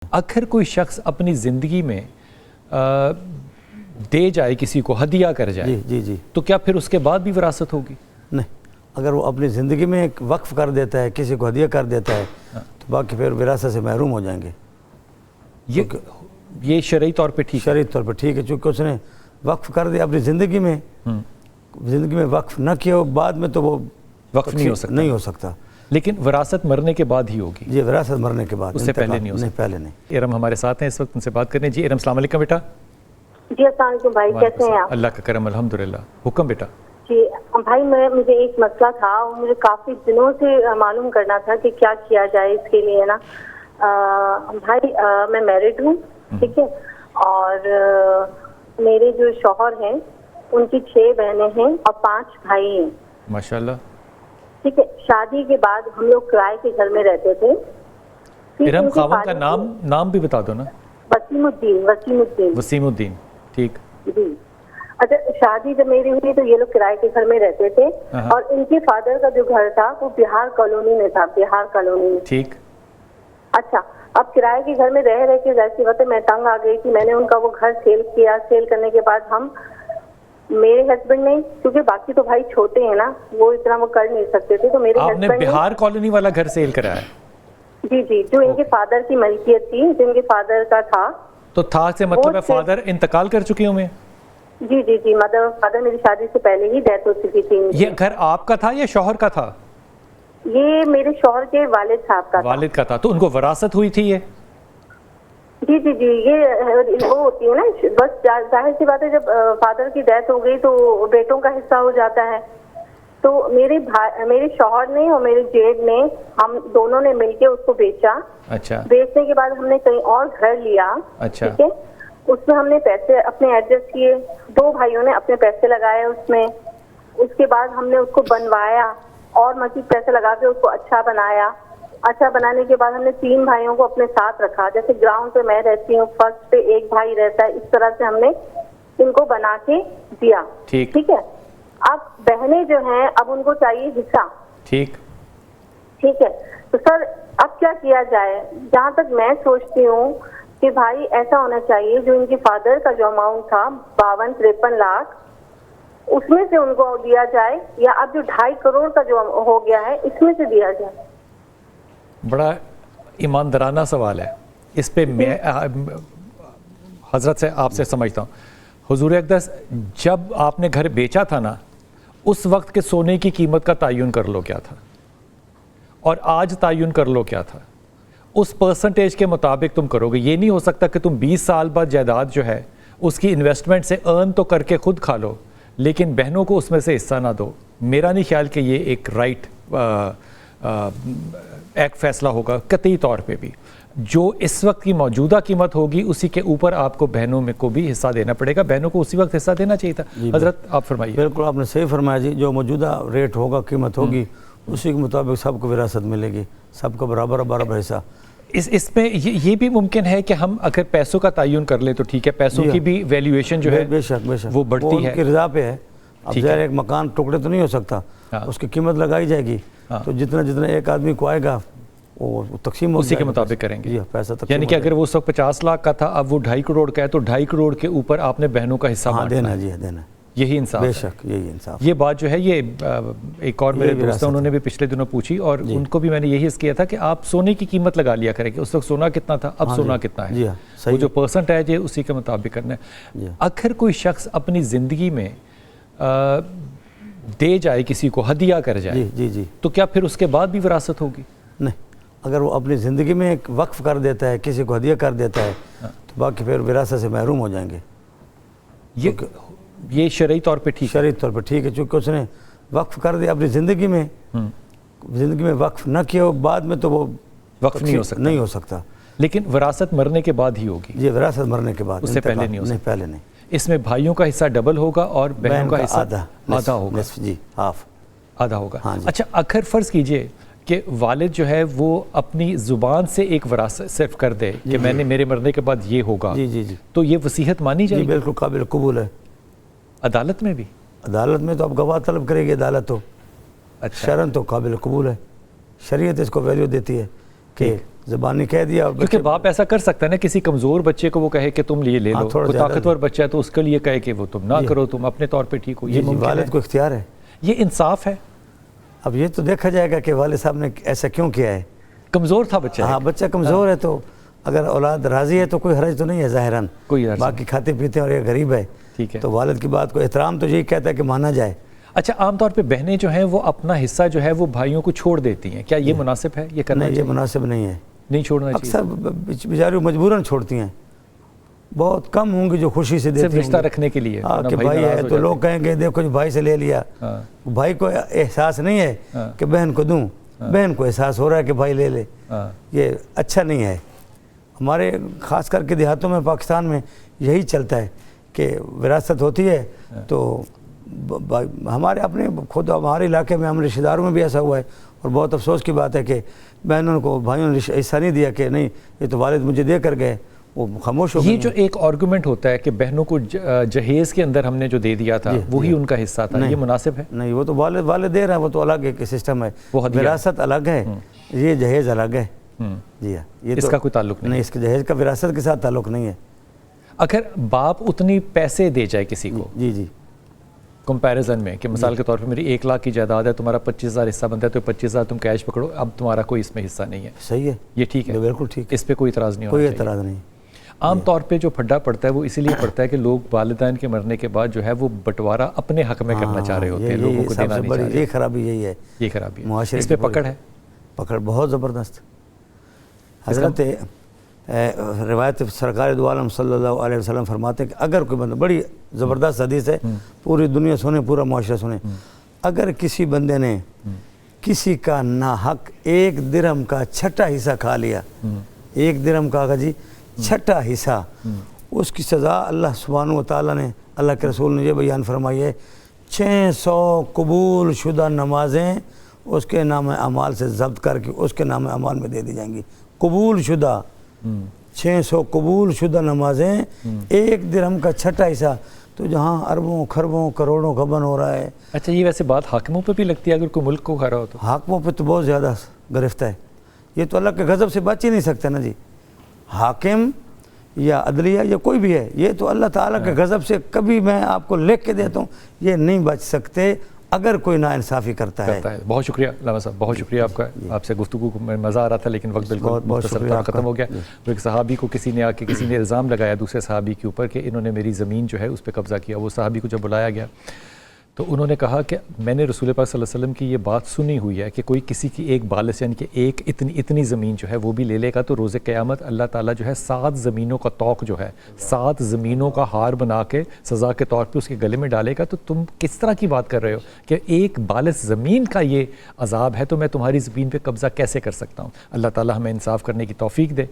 अगर कोई शख्स अपनी ज़िंदगी में दे जाए, किसी को हदिया कर जाए, जी, तो क्या फिर उसके बाद भी विरासत होगी? नहीं, अगर वो अपनी ज़िंदगी में एक वक्फ कर देता है, किसी को हदिया कर देता है, तो बाकी फिर विरासत से महरूम हो जाएंगे। ये शरई तौर पे ठीक है? शरई तौर पे ठीक है, चूँकि उसने वक्फ कर दिया अपनी ज़िंदगी में वक्फ न किया हो, बाद में तो वो वक्फ नहीं हो सकता। लेकिन विरासत मरने के बाद ही होगी? जी, विरासत मरने के बाद, उससे पहले नहीं हो सकता? नहीं, पहले नहीं। इरम हमारे साथ हैं इस वक्त, उनसे बात करने। जी इरम, अस्सलाम वालेकुम बेटा। जी अस्सलाम वालेकुम भाई, कैसे हैं आप? अल्लाह का करम, अल्हम्दुलिल्लाह। हुक्म बेटा। जी भाई, मुझे एक मसला था और मुझे काफी दिनों से मालूम करना था कि क्या किया जाए इसके लिए ना। भाई मैं मैरिड हूँ, ठीक है, और मेरे जो शौहर हैं उनकी 6 बहनें हैं और 5 भाई हैं। माशाल्लाह। ठीक है, शादी के बाद हम लोग किराए के घर में रहते थे। इरम, खावंद का नाम भी बता दो ना। वसीमुद्दीन, ठीक जी। अच्छा, शादी जब मेरी हुई तो ये लोग किराए के घर में रहते थे और इनके फादर का जो घर था वो बिहार कॉलोनी में था, बिहार कॉलोनी में। ठीक। अच्छा, अब किराए के घर में रह रह के जाहिर सी बात है मैं तंग आ गई थी। मैंने उनका वो घर सेल किया। सेल करने के बाद मेरे हस्बैंड ने, क्योंकि बाकी तो भाई छोटे हैं ना, वो इतना वो कर नहीं सकते थे, तो मेरे आपने बिहार कॉलोनी वाला घर सेल कराया? जी, जो इनके फादर की मलकियत थी, जो इनके फादर का था। तो था से मतलब है फादर इंतकाल कर चुके होंगे? जी, मदर फादर मेरी शादी से पहले ही डेथ हो चुकी थी। ये घर आपका था या शौहर का था? ये मेरे शौहर के वालिद साहब का वालिद का था। तो उनको विरासत हुई थी ये? जी, ये वो होती है ना, बस जाहिर सी बात है, जब फादर की डेथ हो गई तो बेटों का हिस्सा हो जाता है। तो मेरे शौहर ने और मेरे जेठ ने, हम दोनों ने मिलके उसको बेचा। अच्छा। बेचने के बाद हमने कहीं और घर लिया। अच्छा। ठीक है, उसमें हमने पैसे अपने एडजस्ट किए, 2 भाइयों ने अपने पैसे लगाए उसमें। उसके बाद हमने उसको बनवाया और मजीद पैसे लगा के उसको अच्छा बनाया। अच्छा बनाने के बाद हमने 3 भाइयों को अपने साथ रखा। जैसे ग्राउंड पे मैं रहती हूँ, फर्स्ट पे एक भाई रहता है, इस तरह से हमने इनको बना के दिया। ठीक है। अब बहनें जो हैं, अब उनको चाहिए हिस्सा। ठीक है, तो सर अब क्या किया जाए? जहाँ तक मैं सोचती हूँ कि भाई ऐसा होना चाहिए, जो इनके फादर का जो अमाउंट था 52-53 लाख, उसमें से उनको दिया जाए, या अब जो 2.5 करोड़ का जो हो गया है इसमें से दिया जाए। बड़ा ईमानदाराना सवाल है। इस पे मैं हजरत से आपसे समझता हूँ। हुजूर अक़दस, जब आपने घर बेचा था ना, उस वक्त के सोने की कीमत का तयन कर लो क्या था, और आज तयन कर लो क्या था। उस परसेंटेज के मुताबिक तुम करोगे। ये नहीं हो सकता कि तुम 20 साल बाद जायदाद जो है उसकी इन्वेस्टमेंट से अर्न तो करके खुद खा लो, लेकिन बहनों को उसमें से हिस्सा ना दो। मेरा नहीं ख्याल कि ये एक राइट एक फैसला होगा कतई तौर पे भी। जो इस वक्त की मौजूदा कीमत होगी उसी के ऊपर आपको बहनों में को भी हिस्सा देना पड़ेगा। बहनों को उसी वक्त हिस्सा देना चाहिए था। हजरत आप फरमाइए। बिल्कुल आपने सही फरमाया जी। जो मौजूदा रेट होगा, कीमत होगी, उसी के मुताबिक सबको विरासत मिलेगी, सबको बराबर हिस्सा। इसमें ये भी मुमकिन है कि हम अगर पैसों का तयन कर ले तो ठीक है, पैसों की भी वैल्यूएशन जो है बेशक वो बढ़ती है, उनकी रज़ा पे है। अब ज़ाहिर एक मकान टुकड़े तो नहीं हो सकता, उसकी कीमत लगाई जाएगी। तो जितना एक आदमी को आएगा वो तकसीम उसी के मुताबिक करेंगे पैसा। यानी कि अगर वो 50 लाख का था, अब वो 2.5 करोड़ का है, तो 2.5 करोड़ के ऊपर आपने बहनों का हिस्सा देना जी, देना। यही इंसाफ बेशक, यही इंसाफ। ये बात जो है, ये एक और मेरे दोस्त उन्होंने भी पिछले दिनों पूछी और उनको भी मैंने यही हिस्स किया था कि आप सोने की कीमत लगा लिया करेंगे। उस वक्त सोना कितना था, अब सोना कितना है, वो जो परसेंटेज है उसी के मुताबिक करना है। अगर कोई शख्स अपनी ज़िंदगी में दे जाए, किसी को हदिया कर जाए, जी, तो क्या फिर उसके बाद भी विरासत होगी? नहीं, अगर वो अपनी ज़िंदगी में एक वक्फ कर देता है, किसी को हदिया कर देता है, तो बाकी फिर विरासत से महरूम हो जाएंगे। ये शरई तौर पे ठीक? शरई तौर पे ठीक है, चूँकि उसने वक्फ कर दिया अपनी ज़िंदगी में वक्फ न किया हो, बाद में तो वो वक्फ नहीं हो सकता। लेकिन विरासत मरने के बाद ही होगी? ये विरासत मरने के बाद, उससे पहले नहीं हो सकता? पहले नहीं। इसमें भाइयों का हिस्सा डबल होगा और बहनों का हिस्सा आधा होगा? जी, हाफ, आधा होगा। अच्छा, अगर फ़र्ज़ कीजिए कि वालिद जो है वो अपनी ज़ुबान से एक विरासत सिर्फ कर दे कि मैंने मेरे मरने के बाद ये होगा, जी, तो ये वसीयत मानी जाएगी? बिल्कुल काबिल कबूल है। अदालत में भी? अदालत में तो अब गवाह तलब करेगी अदालत तो। अच्छा। शरन तो काबिल कबूल है, शरीयत इसको वैल्यू देती है कि ज़बानी कह दिया। क्योंकि बाप ऐसा कर सकता है ना, किसी कमज़ोर बच्चे को वो कहे कि तुम ये ले लो, थोड़ा कोई ज़्यादा ताकतवर बच्चा है तो उसके लिए कहे कि वो तुम ना करो, तुम अपने तौर पे ठीक हो। ये मुमकिन वालिद है? को इख्तियार है। ये इंसाफ है? अब ये तो देखा जाएगा कि वालिद साहब ने ऐसा क्यों किया है। कमज़ोर था बच्चा? हाँ, बच्चा कमज़ोर है तो अगर औलाद राज़ी है तो कोई हर्ज तो नहीं है ज़ाहिरन, कोई हर्ज बाकी खाते पीते हैं और ये गरीब है, ठीक है। तो वालिद की बात को एहतराम तो यही कहता है कि माना जाए। अच्छा, आमतौर पे बहनें जो हैं वो अपना हिस्सा जो है वो भाइयों को छोड़ देती हैं, क्या ये मुनासिब है? ये करना नहीं, ये चाहिए? मुनासिब नहीं है। नहीं छोड़ना चाहिए। अक्सर बेचारी मजबूरन छोड़ती हैं, बहुत कम होंगी जो खुशी से देती सिर्फ रिश्ता होंगी। रखने के लिए, हाँ, वरना कि भाई भाई नाराज़ है हो तो जाते लोग कहेंगे देखो जी भाई से ले लिया। हाँ। भाई को एहसास नहीं है हाँ। कि बहन को दूं, बहन को एहसास हो रहा है कि भाई ले ले। हाँ। ये अच्छा नहीं है। हमारे ख़ास करके देहातों में, पाकिस्तान में यही चलता है कि विरासत होती है तो हमारे अपने खुद हमारे इलाके में, हम रिश्तेदारों में भी ऐसा हुआ है। और बहुत अफसोस की बात है कि बहनों को भाइयों ने ऐसा नहीं दिया कि नहीं ये तो वालिद मुझे दे कर गए, वो खामोश हो गए। ये जो एक आर्गुमेंट होता है कि बहनों को जहेज़ के अंदर हमने जो दे दिया था वही उनका हिस्सा था, ये मुनासिब है? नहीं, वो तो वालिद दे रहा है, वो तो अलग एक सिस्टम है, वो हदिया विरासत अलग है, ये जहेज़ अलग है। जी हाँ, ये इसका कोई ताल्लुक नहीं? इसके जहेज़ का विरासत के साथ ताल्लुक नहीं है। अगर बाप उतनी पैसे दे जाए किसी को जी जी, कंपैरिजन में कि मिसाल के तौर पे मेरी 1 लाख की जायदाद है, तुम्हारा 25,000 हिस्सा बनता है, तो 25,000 तुम कैश पकड़ो, अब तुम्हारा कोई इसमें हिस्सा नहीं है, सही है, ये ठीक है? बिल्कुल ठीक है, इस पे कोई इतराज़ नहीं होना कोई चाहिए। एतराज़ नहीं। आम तौर पे जो फड्डा पड़ता है वो इसीलिए पड़ता है कि लोग वालिदैन के मरने के बाद जो है वो बटवारा अपने हक में करना चाह रहे होते हैं, लोगों को देना नहीं चाह रहे। ये खराबी यही है, ये खराबी है। मुआशरे इस पे की पकड़ है? पकड़ बहुत ज़बरदस्त। हज़रत रिवायत सरकार दो आलम सल्लल्लाहु अलैहि वसल्लम फरमाते हैं कि अगर कोई बंदा, बड़ी ज़बरदस्त हदीस है, पूरी दुनिया सुने, पूरा मुआशरा सुने, अगर किसी बंदे ने किसी का नाहक 1 दिरहम का छठा हिस्सा खा लिया, 1 दिरहम का जी छठा हिस्सा, उसकी सज़ा अल्लाह सुब्हानहू व तआला ने, अल्लाह के रसूल ने ये बयान फरमाई है, 600 कबूल शुदा नमाजें उसके नाम अमाल से जब्त करके उसके नाम अमाल में दे दी जाएंगी। कबूल शुदा 600 कबूल शुदा नमाजें, 1 दिरहम का छठा हिस्सा, तो जहाँ अरबों खरबों करोड़ों का बन हो रहा है। अच्छा, ये वैसे बात हाकिमों पे भी लगती है अगर कोई मुल्क को खा रहा हो तो? हाकिमों पे तो बहुत ज़्यादा गिरफ्त है, ये तो अल्लाह के गज़ब से बच ही नहीं सकते ना जी। हाकिम या अदलिया या कोई भी है, ये तो अल्लाह ताला के गज़ब से, कभी मैं आपको लिख के देता हूँ, ये नहीं बच सकते अगर कोई नाइंसाफ़ी करता है। बहुत शुक्रिया लामा साहब, बहुत शुक्रिया आपका। आपसे गुफ्तगू में मज़ा आ रहा था लेकिन वक्त बिल्कुल ख़त्म हो गया। वो एक सहाबी को किसी ने आके किसी ने इल्ज़ाम लगाया दूसरे सहाबी के ऊपर कि इन्होंने मेरी ज़मीन जो है उस पर कब्ज़ा किया। वो सहाबी को जब बुलाया गया तो उन्होंने कहा कि मैंने रसूल पाक सल्लल्लाहु अलैहि वसल्लम की ये बात सुनी हुई है कि कोई किसी की एक बालिश यानी कि एक इतनी ज़मीन जो है वो भी ले लेगा तो रोज़े क़यामत अल्लाह ताला जो है 7 ज़मीनों का तौक जो है 7 ज़मीनों का हार बना के सज़ा के तौर पे उसके गले में डालेगा। तो तुम किस तरह की बात कर रहे हो कि एक बालिश ज़मीन का ये अजाब है तो मैं तुम्हारी ज़मीन पर कब्ज़ा कैसे कर सकता हूँ? अल्लाह ताला हमें इंसाफ़ करने की तौफ़ीक दे।